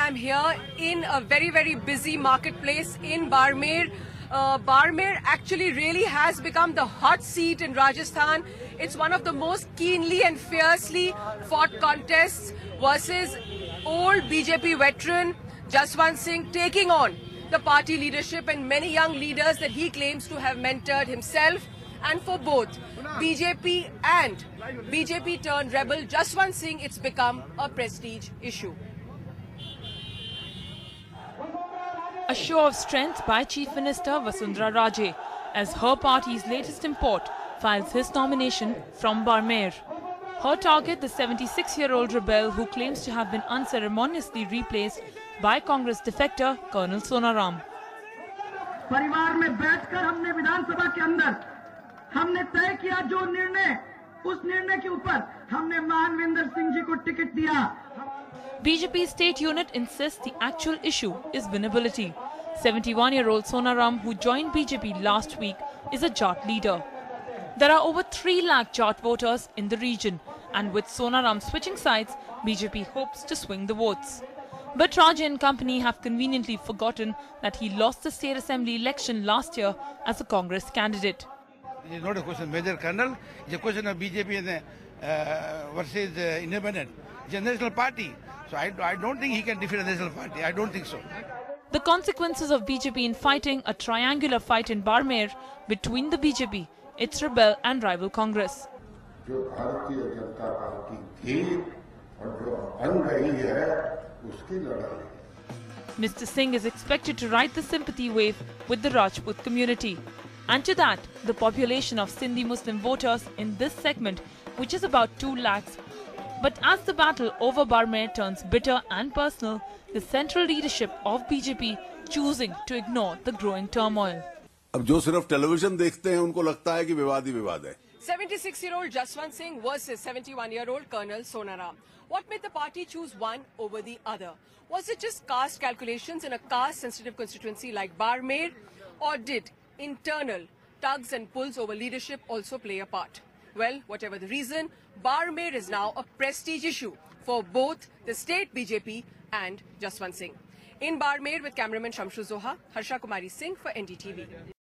I'm here in a very busy marketplace in Barmer. Barmer actually really has become the hot seat in Rajasthan. It's one of the most keenly and fiercely fought contests versus old BJP veteran Jaswant Singh taking on the party leadership and many young leaders that he claims to have mentored himself. And for both BJP and BJP turned rebel Jaswant Singh, it's become a prestige issue. A show of strength by Chief Minister Vasundhara Raje as her party's latest import files his nomination from Barmer. Her target, the 76-year-old rebel who claims to have been unceremoniously replaced by Congress defector Colonel Sonaram. परिवार में बैठकर हमने विधानसभा के अंदर हमने तय किया जो निर्णय, उस निर्णय के ऊपर हमने मानविंदर सिंह जी को टिकट दिया. BJP state unit insists the actual issue is winnability. 71-year-old Sonaram, who joined BJP last week, is a Jat leader. There are over 3 lakh Jat voters in the region, and with Sonaram switching sides, BJP hopes to swing the votes. But Raje and company have conveniently forgotten that he lost the state assembly election last year as a Congress candidate. It is not a question of Major Colonel, it is a question of BJP versus independent. It is a national party. So I don't think he can defeat a national party. I don't think so. The consequences of BJP in fighting a triangular fight in Barmer between the BJP, its rebel and rival Congress. Mr. Singh is expected to ride the sympathy wave with the Rajput community. And to that, the population of Sindhi Muslim voters in this segment, which is about 2 lakhs. But as the battle over Barmer turns bitter and personal, the central leadership of BJP choosing to ignore the growing turmoil. अब जो सिर्फ television देखते हैं उनको लगता है कि विवाद ही विवाद है. 76-year-old Jaswant Singh versus 71-year-old Colonel Sonaram. What made the party choose one over the other? Was it just caste calculations in a caste-sensitive constituency like Barmer, or did internal tugs and pulls over leadership also play a part? Well, whatever the reason, Barmer is now a prestige issue for both the state BJP and Jaswant Singh. In Barmer with cameraman Shamshu Zoha, Harsha Kumari Singh for NDTV.